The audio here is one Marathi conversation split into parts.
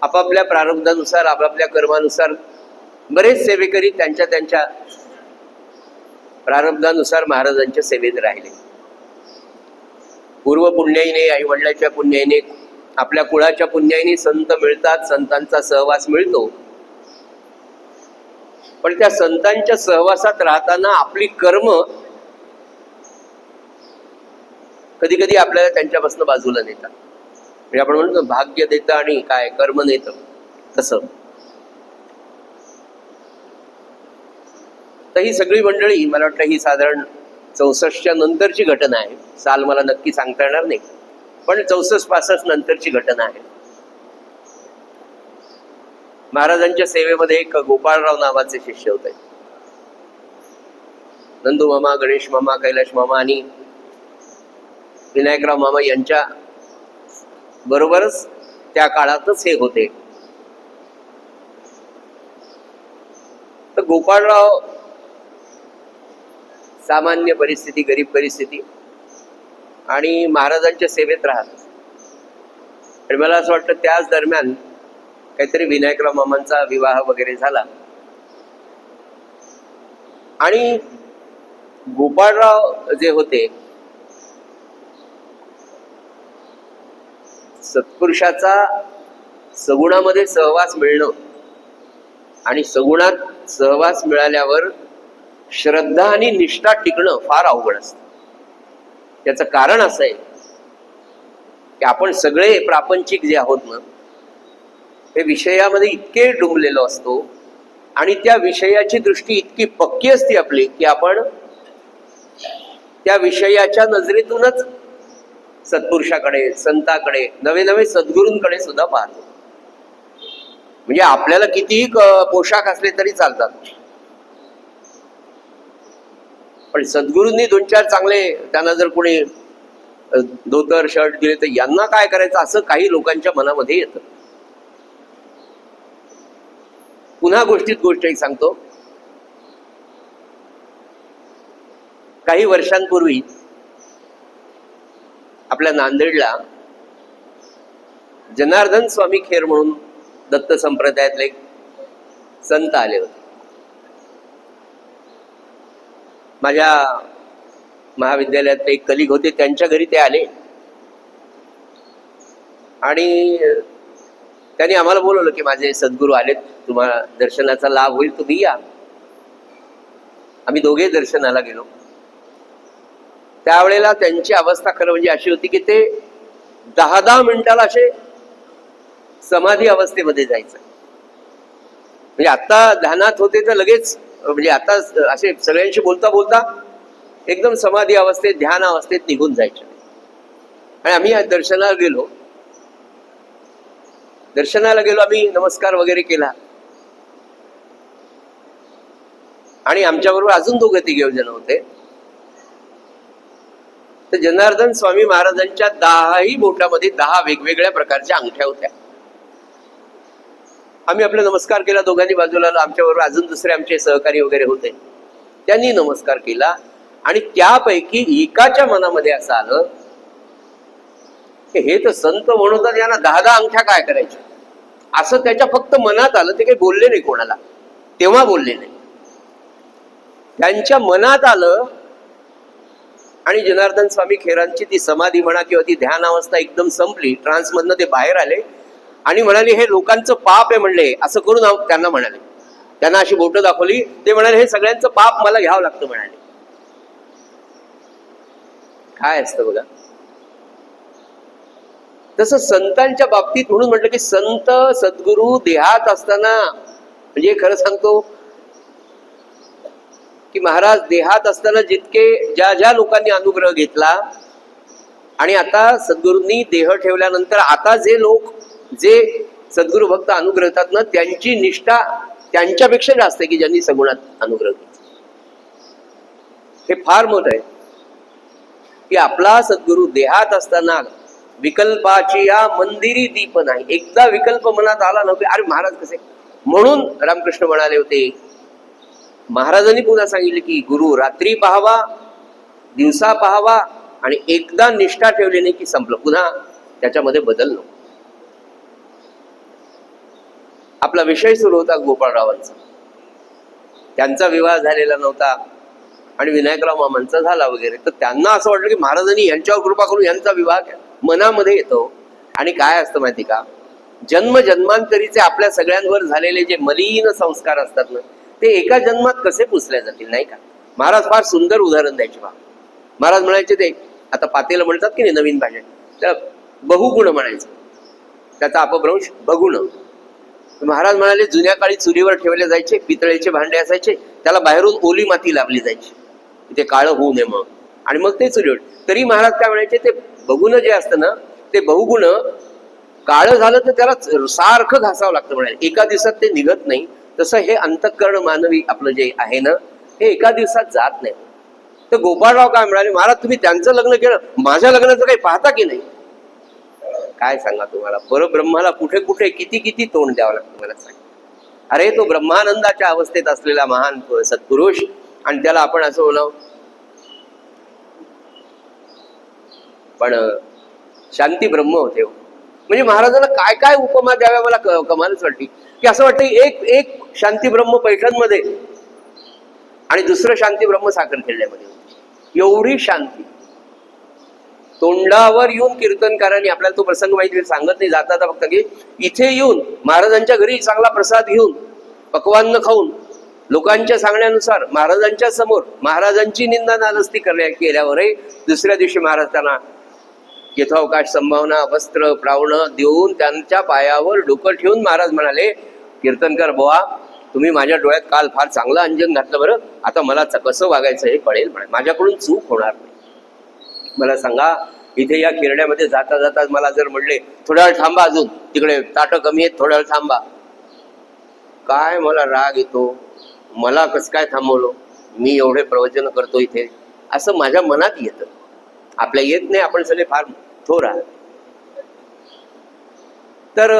आपापल्या प्रारब्धानुसार आपापल्या कर्मानुसार बरेच सेवेकरी त्यांच्या त्यांच्या प्रारब्धानुसार महाराजांच्या सेवेत राहिले. पूर्व पुण्याईने, आई वडिलांच्या पुण्याईने, आपल्या कुळाच्या पुण्याईने संत मिळतात, संतांचा सहवास मिळतो. पण त्या संतांच्या सहवासात राहताना आपली कर्म कधी कधी आपल्याला त्यांच्यापासून बाजूला नेतात. म्हणजे आपण म्हणतो भाग्य देतं आणि काय कर्म नेतं, तसं. तर ही सगळी मंडळी, मला वाटतं ही साधारण 64च्या नंतरची घटना आहे. साल मला नक्की सांगता येणार नाही, पण 64-65 नंतरची घटना आहे. महाराजांच्या सेवेमध्ये एक गोपाळराव नावाचे शिष्य होते. नंदू मामा, गणेश मामा, कैलाश मामा आणि विनायकराव मामा यांच्या बरोबरच त्या काळातच हे होते. तर गोपाळराव सामान्य परिस्थिती, गरीब परिस्थिती, आणि महाराजांच्या सेवेत राहत. आणि मला असं वाटतं त्याच दरम्यान काहीतरी विनायकराव मामांचा विवाह वगैरे झाला. आणि गोपाळराव जे होते, सत्पुरुषाचा सगुणामध्ये सहवास मिळणं आणि सगुणात सहवास मिळाल्यावर श्रद्धा आणि निष्ठा टिकणं फार अवघड असतं. त्याचं कारण असं आहे की आपण सगळे प्रापंचिक जे आहोत ना, ते विषयामध्ये इतके डुंबलेलो असतो आणि त्या विषयाची दृष्टी इतकी पक्की असते आपली की आपण त्या विषयाच्या नजरेतूनच सत्पुरुषाकडे, संताकडे, नवे नवे सद्गुरूंकडे सुद्धा पाहतो. म्हणजे आपल्याला कितीही पोशाख असले तरी चालतात, पण सद्गुरूंनी 2-4 चांगले, त्यांना जर कोणी धोतर शर्ट दिले तर यांना काय करायचं, असं काही लोकांच्या मनामध्ये येतं. पुन्हा गोष्टीत गोष्ट एक सांगतो. काही वर्षांपूर्वी आपल्या नांदेडला जनार्दन स्वामी खेर म्हणून दत्त संप्रदायातले संत आले होते. माझ्या महाविद्यालयात एक कलिग होते, त्यांच्या घरी ते आले आणि त्यांनी आम्हाला बोलवलं की माझे सद्गुरू आलेत, तुम्हाला दर्शनाचा लाभ होईल, तुम्ही या. आम्ही दोघे दर्शनाला गेलो. त्यावेळेला त्यांची अवस्था खरं म्हणजे अशी होती की ते 10-10 मिनिटाला असे समाधी अवस्थेमध्ये जायचं. म्हणजे आता ध्यानात होते तर लगेच, म्हणजे आता असे सगळ्यांशी बोलता बोलता एकदम समाधी अवस्थेत, ध्यान अवस्थेत निघून जायचे. आणि आम्ही दर्शनाला गेलो. आम्ही नमस्कार वगैरे केला आणि आमच्याबरोबर अजून 2-3 जण होते. तर जनार्दन स्वामी महाराजांच्या 10ही बोटामध्ये 10 वेगवेगळ्या प्रकारच्या अंगठ्या होत्या. आम्ही आपला नमस्कार केला, दोघांनी बाजूला आलो. आमच्याबरोबर अजून दुसरे आमचे सहकारी वगैरे होते, त्यांनी नमस्कार केला. आणि त्यापैकी एकाच्या मनामध्ये असं आलं की हे तर संत म्हणून यांना 10-10 अंगठ्या काय करायच्या, असं त्याच्या फक्त मनात आलं. ते काही बोलले नाही कोणाला, तेव्हा बोलले नाही, त्यांच्या मनात आलं. आणि जनार्दन स्वामी खेरांची ती समाधी म्हणा किंवा ती ध्यान अवस्था एकदम संपली. ट्रान्समधनं ते बाहेर आले आणि म्हणाले हे लोकांचं पाप आहे म्हणले, असं करून त्यांना म्हणाले. त्यांना अशी बोटं दाखवली. ते म्हणाले हे सगळ्यांचं पाप मला घ्यावं लागतं म्हणाले. काय असतं बघा. तसं संतांच्या बाबतीत म्हणून म्हटलं की संत सद्गुरू देहात असताना, म्हणजे खरं सांगतो की महाराज देहात असताना जितके ज्या ज्या लोकांनी अनुग्रह घेतला आणि आता सद्गुरूंनी देह ठेवल्यानंतर आता जे लोक, जे सद्गुरू भक्त अनुग्रहतात ना, त्यांची निष्ठा त्यांच्यापेक्षा जास्त आहे की ज्यांनी सगुणात अनुग्रह घेतला. हे फार मोठं आहे की आपला सद्गुरू देहात असताना विकल्पाची या मंदिरी दीप नाही. एकदा विकल्प मनात आला नव्हते, अरे महाराज कसे, म्हणून रामकृष्ण म्हणाले होते, महाराजांनी पुन्हा सांगितले की गुरु रात्री पाहावा, दिवसा पाहावा, आणि एकदा निष्ठा ठेवली नाही की संपलं, पुन्हा त्याच्यामध्ये बदल नको. आपला विषय सुरू होता गोपाळरावांचा. त्यांचा विवाह झालेला नव्हता आणि विनायकराव मामांचा झाला वगैरे. तर त्यांना असं वाटलं की महाराजांनी यांच्यावर कृपा करून यांचा विवाह मनामध्ये येतो. आणि काय असतं माहिती का, जन्मजन्मांतरीचे आपल्या सगळ्यांवर झालेले जे मलिन संस्कार असतात ना, ते एका जन्मात कसे पुसले जातील, नाही का. महाराज फार सुंदर उदाहरण द्यायचे बा. महाराज म्हणायचे, ते आता पातेलं म्हणतात की नाही नवीन भाषेत, त्या बहुगुण म्हणायचं, त्याचा अपभ्रंश भगुण. महाराज म्हणाले, जुन्या काळी चुलीवर ठेवले जायचे पितळेचे भांडे असायचे, त्याला बाहेरून ओली माती लावली जायची ते काळं होऊ नये म्हणून, आणि मग ते चुलीवर. तरी महाराज काय म्हणायचे, ते भगुण जे असतं ना, ते बहुगुण काळं झालं तर त्याला सारखं घासावं लागतं म्हणाले, एका दिवसात ते निघत नाही. तसं हे अंतःकरण मानवी आपलं जे आहे ना, हे एका दिवसात जात नाही. तर गोपाळराव काय म्हणाले, महाराज तुम्ही त्यांचं लग्न केलं, माझ्या लग्नाचं काही पाहता की नाही. काय सांगा तुम्हाला, परब्रह्माला कुठे कुठे किती किती तोंड द्यावं लागतं मला सांग. अरे तो ब्रह्मानंदाच्या अवस्थेत असलेला महान सत्पुरुष, आणि त्याला आपण असं बोलावं. पण शांती ब्रह्म होते. म्हणजे महाराजांना काय काय उपमा द्याव्या मला कमालच वाटली. की असं वाटतं एक शांती ब्रह्म पैठणमध्ये आणि दुसरं शांती ब्रह्म साखरखेड्यामध्ये. एवढी शांती. तोंडावर येऊन कीर्तनकारांनी, आपल्याला तो प्रसंग माहिती सांगत नाही जाता फक्त, की इथे येऊन महाराजांच्या घरी चांगला प्रसाद घेऊन पक्वान्न खाऊन लोकांच्या सांगण्यानुसार महाराजांच्या समोर महाराजांची निंदा नालस्ती केल्यावरही दुसऱ्या दिवशी महाराज त्यांना यथावकाश संभावना वस्त्र प्रावणं देऊन त्यांच्या पायावर डोकं ठेवून महाराज म्हणाले, कीर्तनकर बुवा, तुम्ही माझ्या डोळ्यात काल फार चांगलं अंजन घातलं बरं, आता मला कसं वागायचं हे कळेल म्हणे, माझ्याकडून चूक होणार नाही. मला सांगा, इथे या खेरड्यामध्ये जाता जाता मला जर म्हणले थोड्या वेळ थांबा, अजून तिकडे ताटं कमी आहेत, थोड्या वेळ थांबा, काय मला राग येतो. मला कसं काय थांबवलं, मी एवढे प्रवचन करतो इथे, असं माझ्या मनात येतं. आपल्या येत नाही, आपण सगळे फार थोर आहात. तर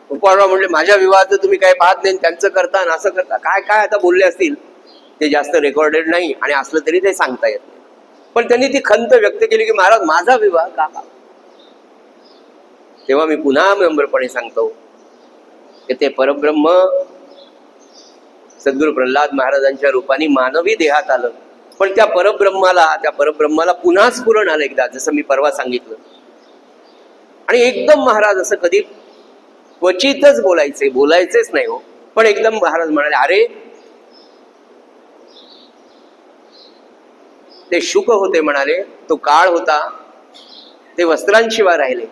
गोपाळराव म्हणले, माझ्या विवाहाचं तुम्ही काय पाहत नाही, त्यांचं करता आणि असं करता. काय काय आता बोलले असतील ते जास्त रेकॉर्डेड नाही, आणि असलं तरी ते सांगता येत नाही. पण त्यांनी ती खंत व्यक्त केली की महाराज माझा विवाह का. तेव्हा मी पुन्हा नम्रपणे सांगतो की ते परब्रह्म सद्गुरू प्रल्हाद महाराजांच्या रूपाने मानवी देहात आलं. पण त्या परब्रह्माला पुन्हा स्फुरण आलं एकदा, जसं मी परवा सांगितलं. आणि एकदम महाराज असं कधी क्वचितच बोलायचेच नाही हो, पण एकदम महाराज म्हणाले, अरे ते शुक होते म्हणाले, तो काळ होता, ते वस्त्रांशिवाय राहिले,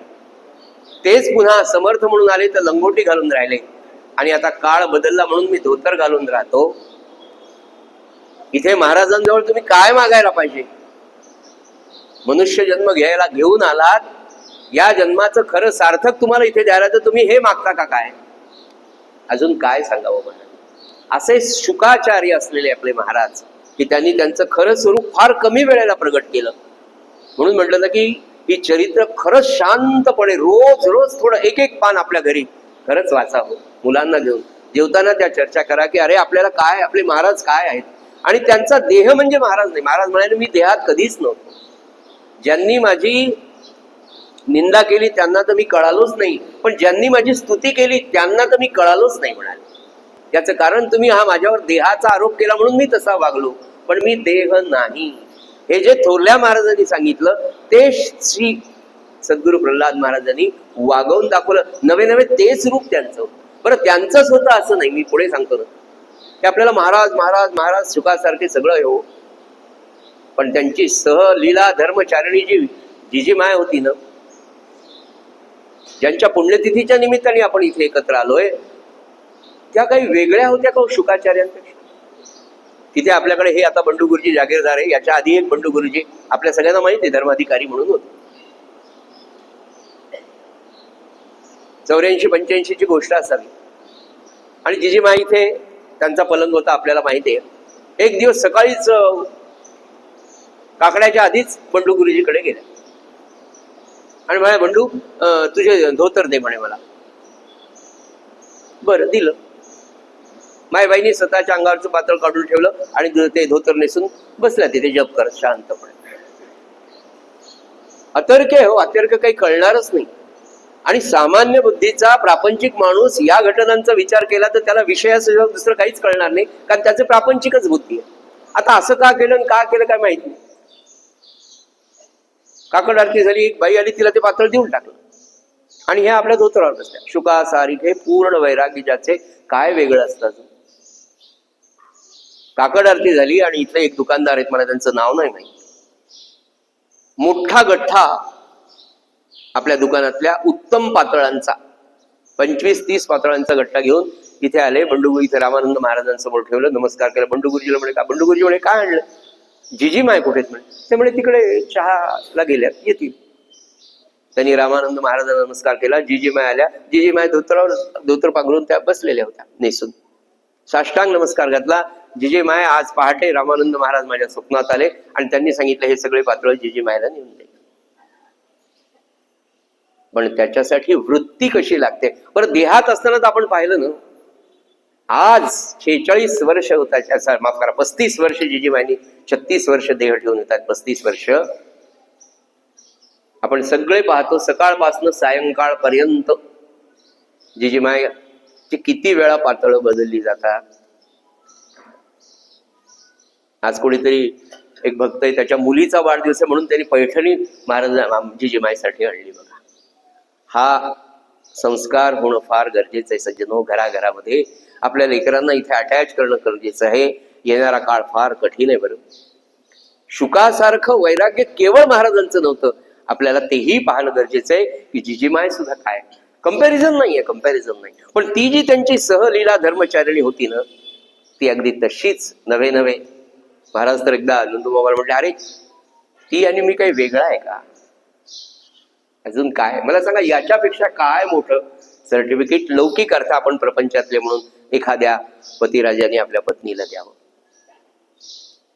तेच पुन्हा समर्थ म्हणून आले तर लंगोटी घालून राहिले, आणि आता काळ बदलला म्हणून मी धोतर घालून राहतो. इथे महाराजांजवळ तुम्ही काय मागायला पाहिजे. मनुष्य जन्म घेऊन आलात, या जन्माचं खरं सार्थक तुम्हाला इथे द्यायला, तर तुम्ही हे मागता का काय. अजून काय सांगावं महाराज. असे शुकाचार्य असलेले आपले महाराज, की त्यांनी त्यांचं खरं स्वरूप फार कमी वेळेला प्रगट केलं. म्हणून म्हटलं ना की ही चरित्र खरंच शांतपणे रोज रोज थोडं एक पान आपल्या घरी खरंच वाचावं. मुलांना घेऊन जेवताना त्या चर्चा करा की अरे आपल्याला काय, आपले महाराज काय आहेत. आणि त्यांचा देह म्हणजे महाराज नाही. महाराज म्हणाले, मी देहात कधीच नव्हतो. ज्यांनी माझी निंदा केली त्यांना तर मी कळालोच नाही, पण ज्यांनी माझी स्तुती केली त्यांना तर मी कळालोच नाही म्हणाले. याचं कारण तुम्ही हा माझ्यावर देहाचा आरोप केला म्हणून मी तसा वागलो, पण मी देह नाही. हे जे थोरल्या महाराजांनी सांगितलं ते श्री सद्गुरू प्रल्हाद महाराजांनी वागवून दाखवलं. नवे नवे तेच रूप त्यांचं. बरं, त्यांचंच होतं असं नाही. मी पुढे सांगतो ना की आपल्याला महाराज महाराज महाराज सुखासारखे सगळं हो, पण त्यांची सहलीला धर्मचारिणी जी माय होती ना, ज्यांच्या पुण्यतिथीच्या निमित्ताने आपण इथे एकत्र आलोय, त्या काही वेगळ्या होत्या का शुकाचार्यांपेक्षा. तिथे आपल्याकडे हे आता बंडू गुरुजी जागीरदार आहे, याच्या आधी एक बंडू गुरुजी आपल्या सगळ्यांना माहिती आहे धर्माधिकारी म्हणून होते. 84-85 ची गोष्ट असावी. आणि जिजीमा इथे त्यांचा पलंग होता आपल्याला माहिती आहे. एक दिवस सकाळीच काकड्याच्या आधीच बंडू गुरुजीकडे गेल्या आणि म्हणे, बंडू तुझे धोतर दे म्हणे मला. बरं, दिलं. मायबाईनी स्वतःच्या अंगावरचं पातळ काढून ठेवलं आणि ते धोतर नेसून बसल्या तिथे जप करत शांतपणे. अतर्क हो, अतर्क काही कळणारच नाही. आणि सामान्य बुद्धीचा प्रापंचिक माणूस या घटनांचा विचार केला तर त्याला विषयाशिवाय दुसरं काहीच कळणार नाही, कारण त्याचे प्रापंचिकच बुद्धी आहे. आता असं का केलं आणि का केलं काय माहित नाही. काकड आरती झाली, एक बाई आली, तिला ते पातळ देऊन टाकलं आणि हे आपल्या धोतरावर बसल्या. शुका सारिक हे पूर्ण वैरागी ज्याचे काय वेगळं असतं. काकड आरती झाली आणि इथले एक दुकानदार आहेत, मला त्यांचं नाव नाही माहिती, मोठा गठ्ठा आपल्या दुकानातल्या उत्तम पातळांचा 25-30 पातळांचा गठ्ठा घेऊन इथे आले. बंडूगुरू इथे रामानंद महाराजांसमोर ठेवलं, नमस्कार केला. बंडूगुरुजीला म्हणे का? बंडूगुरुजी म्हणे काय आणलं? जिजी माय कुठेत म्हणे? ते म्हणे तिकडे चहाला गेल्यात, येतील. त्यांनी रामानंद महाराजांना नमस्कार केला. जिजी माय आल्या. जिजी माय धोतर पांघरून त्या बसलेल्या होत्या नेसून. साष्टांग नमस्कार घातला. जिजी माय आज पहाटे रामानंद महाराज माझ्या स्वप्नात आले आणि त्यांनी सांगितलं हे सगळे पातळ जिजी मायला नेऊन दे. पण त्याच्यासाठी वृत्ती कशी लागते बरं. देहात असताना आपण पाहिलं ना, आज 46 वर्ष होतात, माफ करा 35 वर्ष जिजीमायनी 36 वर्ष देह ठेवून येतात. 35 वर्ष आपण सगळे पाहतो. सकाळपासून सायंकाळपर्यंत जिजीमायची किती वेळा पातळ बदलली जातात. आज कोणीतरी एक भक्त आहे, त्याच्या मुलीचा वाढदिवस आहे म्हणून त्यांनी पैठणी महाराज जिजीमायसाठी आणली. बघा, हा संस्कार होणं फार गरजेचं आहे सज्जनो. घराघरामध्ये आपल्या लेकरांना इथे अटॅच करणं गरजेचं आहे. येणारा काळ फार कठीण आहे. बरं, शुकासारखं वैराग्य केवळ महाराजांचं नव्हतं, आपल्याला तेही पाहणं गरजेचं आहे की जिजीमाय सुद्धा काय. कंपॅरिझन नाहीये, कंपॅरिझन नाही, पण ती जी त्यांची सहलीला धर्मचारिणी होती ना, ती अगदी तशीच नव्हे नव्हे. महाराज तर एकदा नंदूबाबाला म्हटले, अरे ती आणि मी काही वेगळा आहे का? अजून काय मला सांगा, याच्यापेक्षा काय मोठं सर्टिफिकेट लौकिक अर्थ आपण प्रपंचातले म्हणून एखाद्या पतिराजाने आपल्या पत्नीला द्यावं.